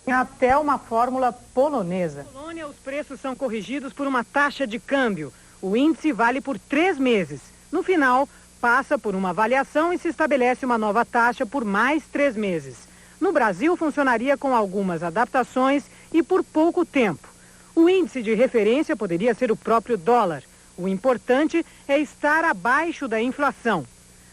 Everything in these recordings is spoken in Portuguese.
Até uma fórmula polonesa. Na Polônia, os preços são corrigidos por uma taxa de câmbio. O índice vale por 3 meses. No final, passa por uma avaliação e se estabelece uma nova taxa por mais 3 meses. No Brasil, funcionaria com algumas adaptações e por pouco tempo. O índice de referência poderia ser o próprio dólar. O importante é estar abaixo da inflação.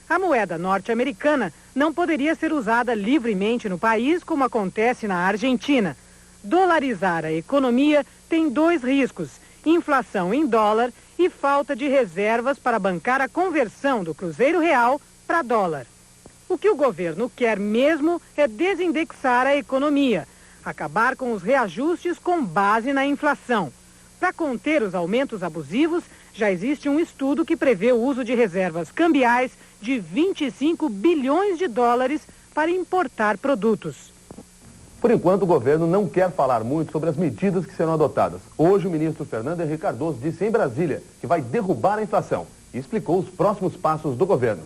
A moeda norte-americana não poderia ser usada livremente no país, como acontece na Argentina. Dolarizar a economia tem 2 riscos: inflação em dólar e falta de reservas para bancar a conversão do cruzeiro real para dólar. O que o governo quer mesmo é desindexar a economia, acabar com os reajustes com base na inflação. Para conter os aumentos abusivos, já existe um estudo que prevê o uso de reservas cambiais de 25 bilhões de dólares para importar produtos. Por enquanto, o governo não quer falar muito sobre as medidas que serão adotadas. Hoje, o ministro Fernando Henrique Cardoso disse em Brasília que vai derrubar a inflação e explicou os próximos passos do governo.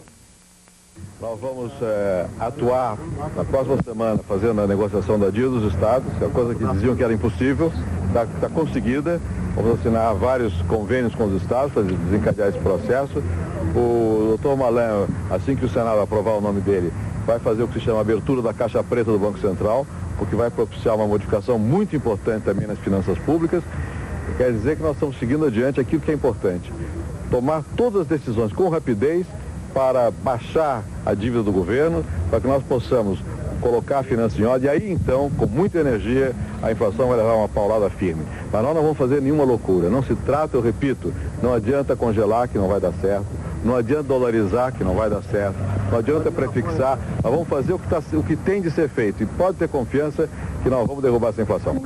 Nós vamos atuar na próxima semana fazendo a negociação da DIA dos estados, que é uma coisa que diziam que era impossível, está conseguida. Vamos assinar vários convênios com os estados para desencadear esse processo. O doutor Malan, assim que o Senado aprovar o nome dele, vai fazer o que se chama abertura da caixa preta do Banco Central, o que vai propiciar uma modificação muito importante também nas finanças públicas. Quer dizer que nós estamos seguindo adiante aquilo que é importante: tomar todas as decisões com rapidez para baixar a dívida do governo, para que nós possamos colocar a finança em ordem, e aí então, com muita energia, a inflação vai levar uma paulada firme. Mas nós não vamos fazer nenhuma loucura. Não se trata, eu repito, não adianta congelar, que não vai dar certo, não adianta dolarizar, que não vai dar certo, não adianta prefixar, nós vamos fazer o que tem de ser feito, e pode ter confiança que nós vamos derrubar essa inflação.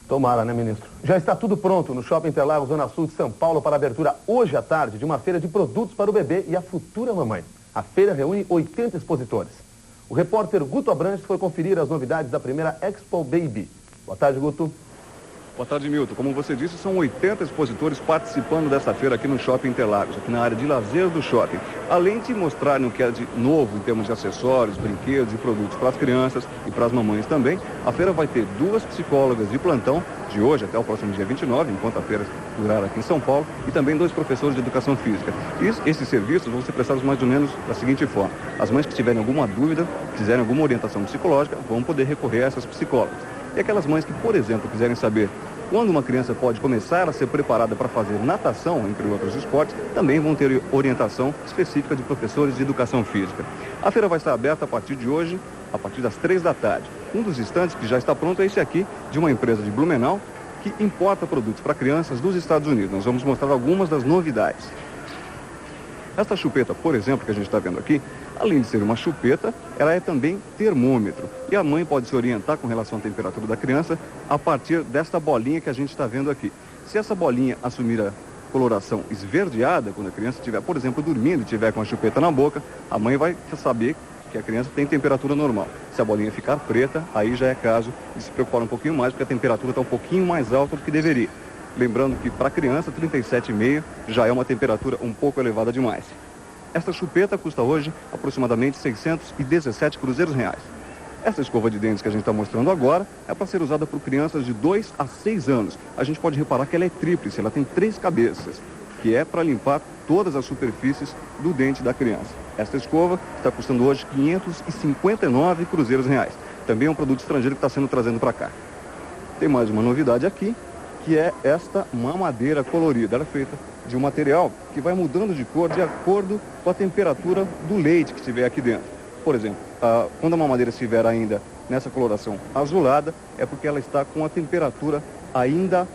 Tomara, né, ministro? Já está tudo pronto no Shopping Interlagos, Zona Sul de São Paulo, para a abertura hoje à tarde de uma feira de produtos para o bebê e a futura mamãe. A feira reúne 80 expositores. O repórter Guto Abrantes foi conferir as novidades da primeira Expo Baby. Boa tarde, Guto. Boa tarde, Milton. Como você disse, são 80 expositores participando dessa feira aqui no Shopping Interlagos, aqui na área de lazer do shopping. Além de mostrarem o que é de novo em termos de acessórios, brinquedos e produtos para as crianças e para as mamães também, a feira vai ter 2 psicólogas de plantão, de hoje até o próximo dia 29, enquanto a feira durar aqui em São Paulo, e também 2 professores de educação física. E esses serviços vão ser prestados mais ou menos da seguinte forma: as mães que tiverem alguma dúvida, quiserem alguma orientação psicológica, vão poder recorrer a essas psicólogas. E aquelas mães que, por exemplo, quiserem saber quando uma criança pode começar a ser preparada para fazer natação, entre outros esportes, também vão ter orientação específica de professores de educação física. A feira vai estar aberta a partir de hoje, a partir das 3 da tarde. Um dos estandes que já está pronto é esse aqui, de uma empresa de Blumenau, que importa produtos para crianças dos Estados Unidos. Nós vamos mostrar algumas das novidades. Esta chupeta, por exemplo, que a gente está vendo aqui, além de ser uma chupeta, ela é também termômetro. E a mãe pode se orientar com relação à temperatura da criança a partir desta bolinha que a gente está vendo aqui. Se essa bolinha assumir a coloração esverdeada, quando a criança estiver, por exemplo, dormindo e estiver com a chupeta na boca, a mãe vai saber que a criança tem temperatura normal. Se a bolinha ficar preta, aí já é caso de se preocupar um pouquinho mais, porque a temperatura está um pouquinho mais alta do que deveria. Lembrando que para criança, 37,5 já é uma temperatura um pouco elevada demais. Esta chupeta custa hoje aproximadamente 617 cruzeiros reais. Essa escova de dentes que a gente está mostrando agora é para ser usada por crianças de 2 a 6 anos. A gente pode reparar que ela é tríplice, ela tem 3 cabeças, que é para limpar todas as superfícies do dente da criança. Esta escova está custando hoje 559 cruzeiros reais. Também é um produto estrangeiro que está sendo trazido para cá. Tem mais uma novidade aqui, que é esta mamadeira colorida. Ela é feita de um material que vai mudando de cor de acordo com a temperatura do leite que estiver aqui dentro. Por exemplo, quando a mamadeira estiver ainda nessa coloração azulada, é porque ela está com a temperatura ainda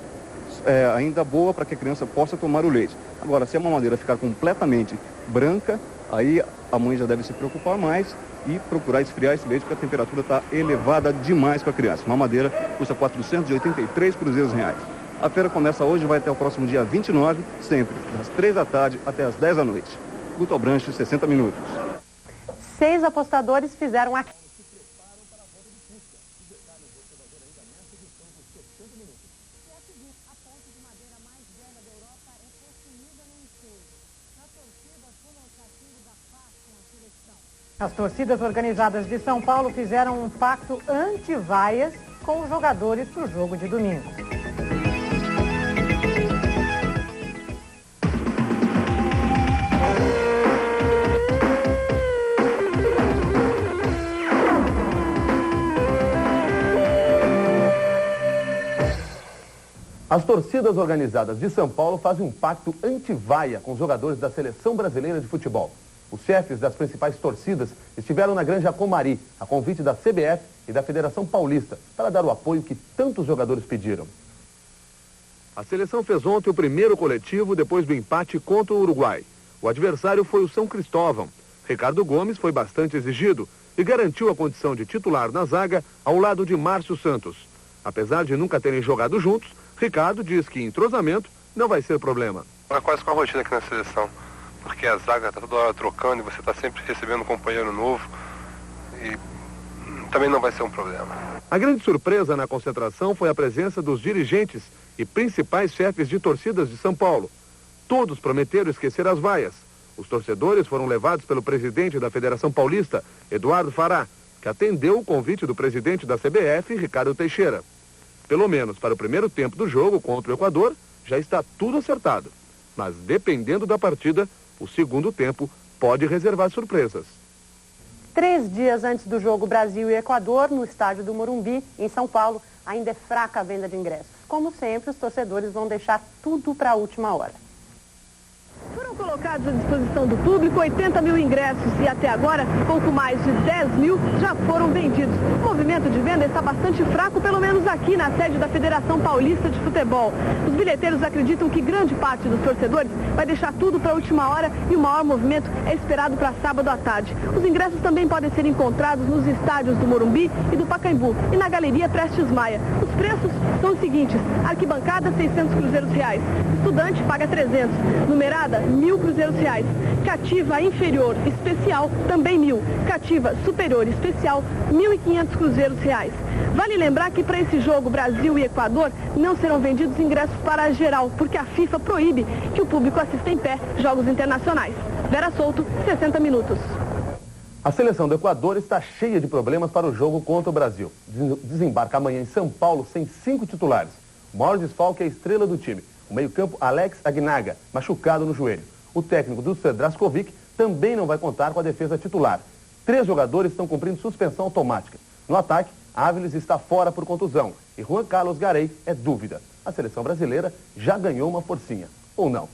boa para que a criança possa tomar o leite. Agora, se a mamadeira ficar completamente branca, aí a mãe já deve se preocupar mais e procurar esfriar esse leite, porque a temperatura está elevada demais para a criança. Mamadeira custa 483 cruzeiros reais. A feira começa hoje e vai até o próximo dia 29, sempre das 3 da tarde até as 10 da noite. Guto Abranches, 60 minutos. 6 apostadores fizeram a... As torcidas organizadas de São Paulo fizeram um pacto anti-vaias com os jogadores para o jogo de domingo. As torcidas organizadas de São Paulo fazem um pacto anti-vaia com os jogadores da Seleção Brasileira de Futebol. Os chefes das principais torcidas estiveram na Granja Comari, a convite da CBF e da Federação Paulista, para dar o apoio que tantos jogadores pediram. A seleção fez ontem o primeiro coletivo depois do empate contra o Uruguai. O adversário foi o São Cristóvão. Ricardo Gomes foi bastante exigido e garantiu a condição de titular na zaga ao lado de Márcio Santos. Apesar de nunca terem jogado juntos, Ricardo diz que entrosamento não vai ser problema. É quase com a rotina aqui na seleção, porque a zaga está toda hora trocando e você está sempre recebendo um companheiro novo e também não vai ser um problema. A grande surpresa na concentração foi a presença dos dirigentes e principais chefes de torcidas de São Paulo. Todos prometeram esquecer as vaias. Os torcedores foram levados pelo presidente da Federação Paulista, Eduardo Fará, que atendeu o convite do presidente da CBF, Ricardo Teixeira. Pelo menos para o primeiro tempo do jogo contra o Equador, já está tudo acertado. Mas dependendo da partida, o segundo tempo pode reservar surpresas. 3 dias antes do jogo Brasil e Equador, no estádio do Morumbi, em São Paulo, ainda é fraca a venda de ingressos. Como sempre, os torcedores vão deixar tudo para a última hora. Foram colocados à disposição do público 80 mil ingressos e até agora pouco mais de 10 mil já foram vendidos. O movimento de venda está bastante fraco, pelo menos aqui na sede da Federação Paulista de Futebol. Os bilheteiros acreditam que grande parte dos torcedores vai deixar tudo para a última hora e o maior movimento é esperado para sábado à tarde. Os ingressos também podem ser encontrados nos estádios do Morumbi e do Pacaembu e na Galeria Prestes Maia. Os preços são os seguintes: arquibancada, 600 cruzeiros reais. Estudante paga 300. Numerada, 1.000 cruzeiros reais. Cativa inferior especial, também 1.000. Cativa superior especial, 1.500 cruzeiros reais. Vale lembrar que para esse jogo Brasil e Equador não serão vendidos ingressos para a geral, porque a FIFA proíbe que o público assista em pé jogos internacionais. Vera Souto, 60 minutos. A seleção do Equador está cheia de problemas para o jogo contra o Brasil. Desembarca amanhã em São Paulo sem 5 titulares. O maior desfalque é a estrela do time, o meio-campo Alex Agnaga, machucado no joelho. O técnico do Draskovic também não vai contar com a defesa titular. 3 jogadores estão cumprindo suspensão automática. No ataque, Áviles está fora por contusão e Juan Carlos Garay é dúvida. A seleção brasileira já ganhou uma forcinha, ou não?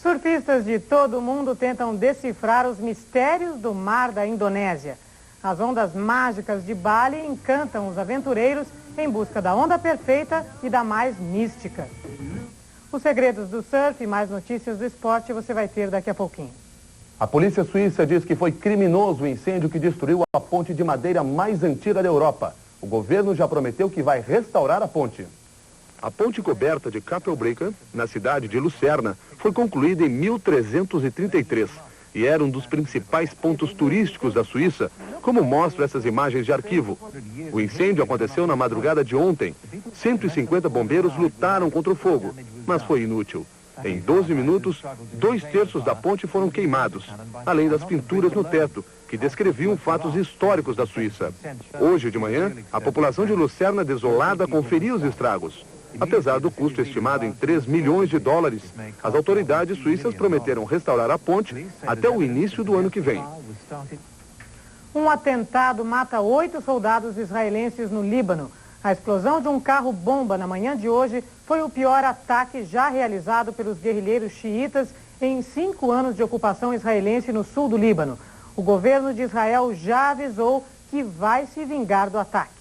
Surfistas de todo o mundo tentam decifrar os mistérios do mar da Indonésia. As ondas mágicas de Bali encantam os aventureiros em busca da onda perfeita e da mais mística. Os segredos do surf e mais notícias do esporte você vai ter daqui a pouquinho. A polícia suíça diz que foi criminoso o incêndio que destruiu a ponte de madeira mais antiga da Europa. O governo já prometeu que vai restaurar a ponte. A ponte coberta de Kapellbrücke, na cidade de Lucerna, foi concluída em 1333 e era um dos principais pontos turísticos da Suíça, como mostram essas imagens de arquivo. O incêndio aconteceu na madrugada de ontem. 150 bombeiros lutaram contra o fogo, mas foi inútil. Em 12 minutos, 2/3 da ponte foram queimados, além das pinturas no teto, que descreviam fatos históricos da Suíça. Hoje de manhã, a população de Lucerna desolada conferiu os estragos. Apesar do custo estimado em 3 milhões de dólares, as autoridades suíças prometeram restaurar a ponte até o início do ano que vem. Um atentado mata 8 soldados israelenses no Líbano. A explosão de um carro-bomba na manhã de hoje foi o pior ataque já realizado pelos guerrilheiros xiitas em 5 anos de ocupação israelense no sul do Líbano. O governo de Israel já avisou que vai se vingar do ataque.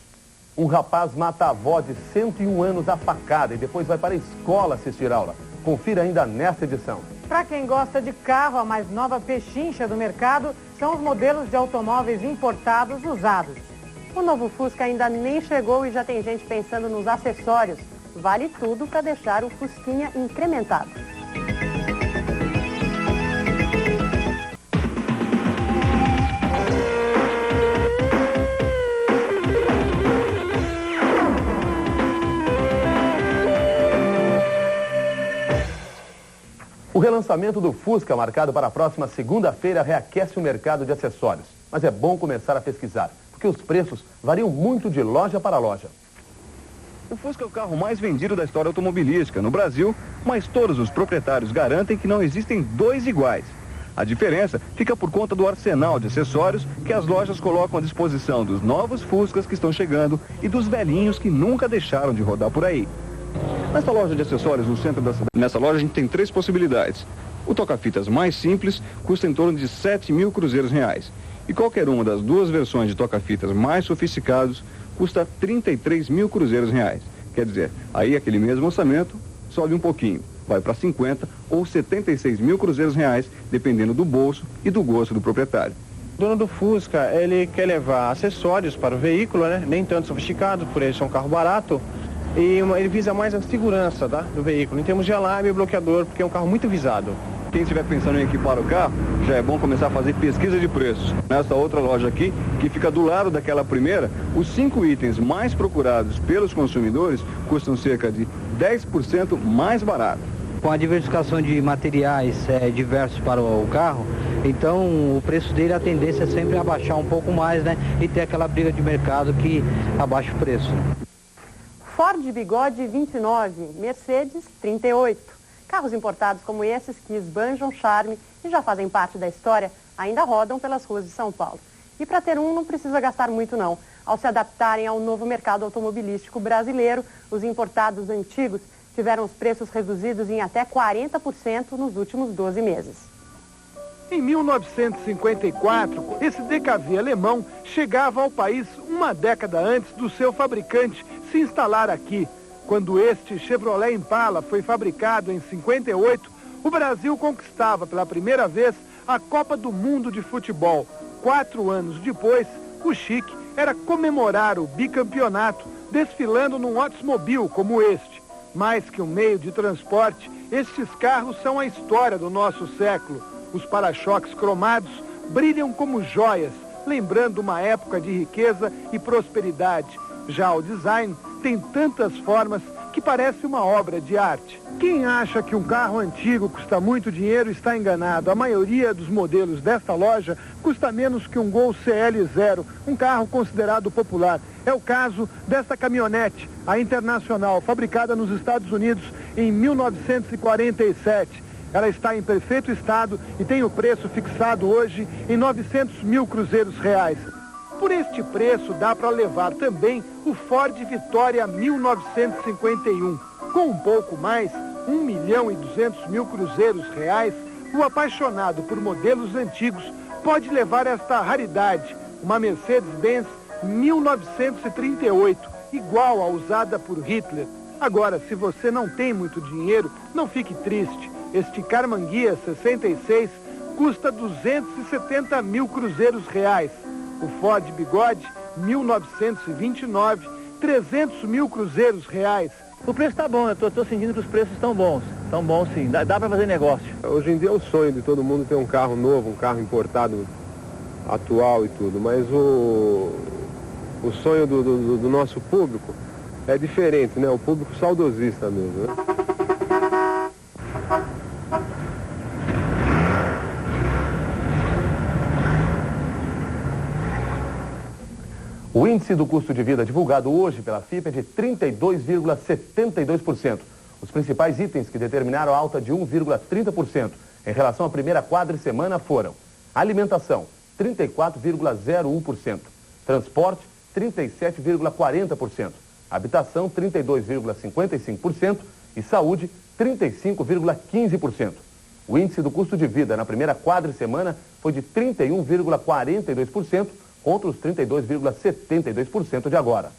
Um rapaz mata a avó de 101 anos a facada e depois vai para a escola assistir aula. Confira ainda nesta edição. Para quem gosta de carro, a mais nova pechincha do mercado são os modelos de automóveis importados usados. O novo Fusca ainda nem chegou e já tem gente pensando nos acessórios. Vale tudo para deixar o Fusquinha incrementado. O relançamento do Fusca, marcado para a próxima segunda-feira, reaquece o mercado de acessórios. Mas é bom começar a pesquisar, porque porque os preços variam muito de loja para loja. O Fusca é o carro mais vendido da história automobilística no Brasil, mas todos os proprietários garantem que não existem dois iguais. A diferença fica por conta do arsenal de acessórios que as lojas colocam à disposição dos novos Fuscas que estão chegando e dos velhinhos que nunca deixaram de rodar por aí. Nesta loja de acessórios no centro da cidade, nessa loja a gente tem três possibilidades. O toca-fitas mais simples custa em torno de 7.000 cruzeiros reais. E qualquer uma das duas versões de toca-fitas mais sofisticados custa 33.000 cruzeiros reais. Quer dizer, aí aquele mesmo orçamento sobe um pouquinho, vai para 50 ou 76.000 cruzeiros reais, dependendo do bolso e do gosto do proprietário. O dono do Fusca, ele quer levar acessórios para o veículo, né? Nem tanto sofisticado, por ele ser um carro barato, e ele visa mais a segurança, tá? Do veículo, em termos de alarme e bloqueador, porque é um carro muito visado. Quem estiver pensando em equipar o carro, já é bom começar a fazer pesquisa de preços. Nessa outra loja aqui, que fica do lado daquela primeira, os 5 itens mais procurados pelos consumidores custam cerca de 10% mais barato. Com a diversificação de materiais diversos para o carro, então o preço dele, a tendência é sempre abaixar um pouco mais, né? E ter aquela briga de mercado que abaixa o preço. Ford Bigode 29, Mercedes 38. Carros importados como esses, que esbanjam charme e já fazem parte da história, ainda rodam pelas ruas de São Paulo. E para ter um não precisa gastar muito não. Ao se adaptarem ao novo mercado automobilístico brasileiro, os importados antigos tiveram os preços reduzidos em até 40% nos últimos 12 meses. Em 1954, esse DKV alemão chegava ao país uma década antes do seu fabricante se instalar aqui. Quando este Chevrolet Impala foi fabricado em 58, o Brasil conquistava pela primeira vez a Copa do Mundo de Futebol. 4 anos depois, o chique era comemorar o bicampeonato, desfilando num Oldsmobile como este. Mais que um meio de transporte, estes carros são a história do nosso século. Os para-choques cromados brilham como joias, lembrando uma época de riqueza e prosperidade. Já o design tem tantas formas que parece uma obra de arte. Quem acha que um carro antigo custa muito dinheiro está enganado. A maioria dos modelos desta loja custa menos que um Gol CL0, um carro considerado popular. É o caso desta caminhonete, a Internacional, fabricada nos Estados Unidos em 1947. Ela está em perfeito estado e tem o preço fixado hoje em 900.000 cruzeiros reais. Por este preço dá para levar também o Ford Vitória 1951. Com um pouco mais, 1.200.000 cruzeiros reais, o apaixonado por modelos antigos pode levar esta raridade, uma Mercedes-Benz 1938, igual à usada por Hitler. Agora, se você não tem muito dinheiro, não fique triste. Este Carmanguia 66 custa 270.000 cruzeiros reais. O Ford Bigode 1929, 300.000 cruzeiros reais. O preço está bom, eu estou sentindo que os preços estão bons sim, dá para fazer negócio. Hoje em dia é o sonho de todo mundo ter um carro novo, um carro importado atual e tudo, mas o sonho do nosso público é diferente, né? O público saudosista mesmo, né? O índice do custo de vida divulgado hoje pela FIPE é de 32,72%. Os principais itens que determinaram a alta de 1,30% em relação à primeira quadricemana foram: alimentação, 34,01%, transporte, 37,40%, habitação, 32,55% e saúde, 35,15%. O índice do custo de vida na primeira quadricemana foi de 31,42%, contra os 32,72% de agora.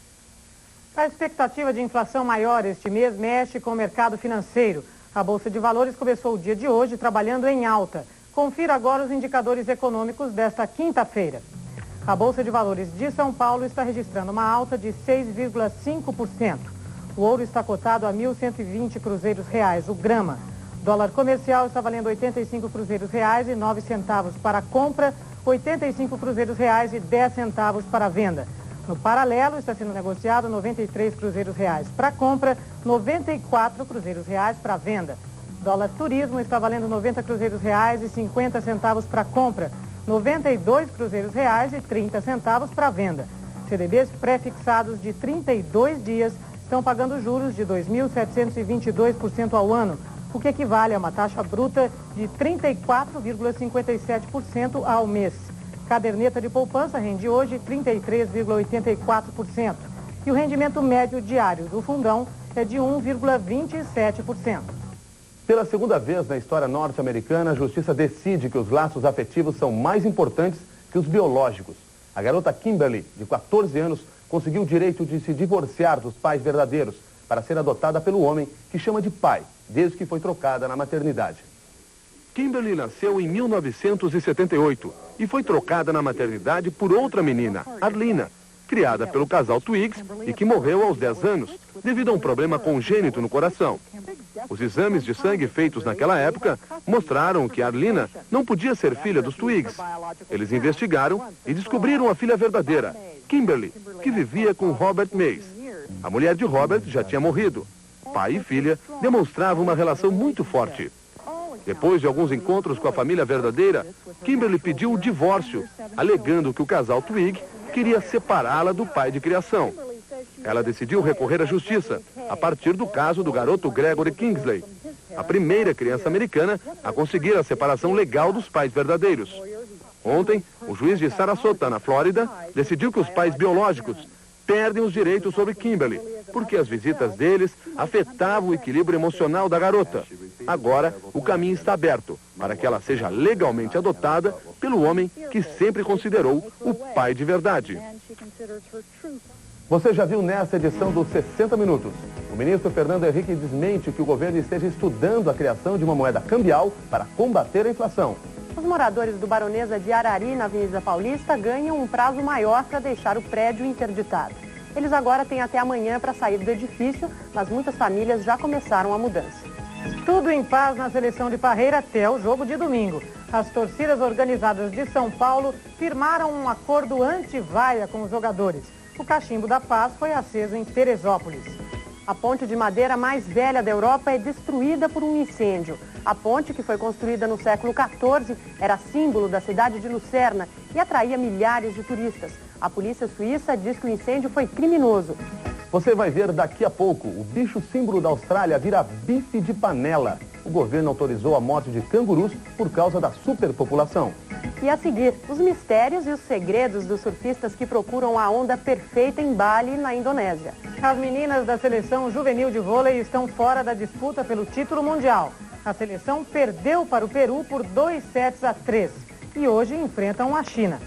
A expectativa de inflação maior este mês mexe com o mercado financeiro. A Bolsa de Valores começou o dia de hoje trabalhando em alta. Confira agora os indicadores econômicos desta quinta-feira. A Bolsa de Valores de São Paulo está registrando uma alta de 6,5%. O ouro está cotado a 1.120 cruzeiros reais, o grama. Dólar comercial está valendo 85 cruzeiros reais e 9 centavos para compra, 85 cruzeiros reais e 10 centavos para venda. No paralelo, está sendo negociado 93 cruzeiros reais para compra, 94 cruzeiros reais para venda. Dólar turismo está valendo 90 cruzeiros reais e 50 centavos para compra, 92 cruzeiros reais e 30 centavos para venda. CDBs pré-fixados de 32 dias estão pagando juros de 2.722% ao ano, o que equivale a uma taxa bruta de 34,57% ao mês. Caderneta de poupança rende hoje 33,84%. E o rendimento médio diário do fundão é de 1,27%. Pela segunda vez na história norte-americana, a justiça decide que os laços afetivos são mais importantes que os biológicos. A garota Kimberly, de 14 anos, conseguiu o direito de se divorciar dos pais verdadeiros para ser adotada pelo homem que chama de pai, desde que foi trocada na maternidade. Kimberly nasceu em 1978 e foi trocada na maternidade por outra menina, Arlina, criada pelo casal Twiggs e que morreu aos 10 anos, devido a um problema congênito no coração. Os exames de sangue feitos naquela época mostraram que Arlina não podia ser filha dos Twiggs. Eles investigaram e descobriram a filha verdadeira, Kimberly, que vivia com Robert Mays. A mulher de Robert já tinha morrido. Pai e filha demonstravam uma relação muito forte. Depois de alguns encontros com a família verdadeira, Kimberly pediu o divórcio, alegando que o casal Twigg queria separá-la do pai de criação. Ela decidiu recorrer à justiça, a partir do caso do garoto Gregory Kingsley, a primeira criança americana a conseguir a separação legal dos pais verdadeiros. Ontem, o juiz de Sarasota, na Flórida, decidiu que os pais biológicos perdem os direitos sobre Kimberly, porque as visitas deles afetavam o equilíbrio emocional da garota. Agora, o caminho está aberto para que ela seja legalmente adotada pelo homem que sempre considerou o pai de verdade. Você já viu nessa edição dos 60 Minutos. O ministro Fernando Henrique desmente que o governo esteja estudando a criação de uma moeda cambial para combater a inflação. Os moradores do Baronesa de Arari, na Avenida Paulista, ganham um prazo maior para deixar o prédio interditado. Eles agora têm até amanhã para sair do edifício, mas muitas famílias já começaram a mudança. Tudo em paz na seleção de Parreira até o jogo de domingo. As torcidas organizadas de São Paulo firmaram um acordo anti-vaia com os jogadores. O cachimbo da paz foi aceso em Teresópolis. A ponte de madeira mais velha da Europa é destruída por um incêndio. A ponte, que foi construída no século XIV, era símbolo da cidade de Lucerna e atraía milhares de turistas. A polícia suíça diz que o incêndio foi criminoso. Você vai ver daqui a pouco, o bicho símbolo da Austrália vira bife de panela. O governo autorizou a morte de cangurus por causa da superpopulação. E a seguir, os mistérios e os segredos dos surfistas que procuram a onda perfeita em Bali, na Indonésia. As meninas da seleção juvenil de vôlei estão fora da disputa pelo título mundial. A seleção perdeu para o Peru por 2-3 e hoje enfrentam a China.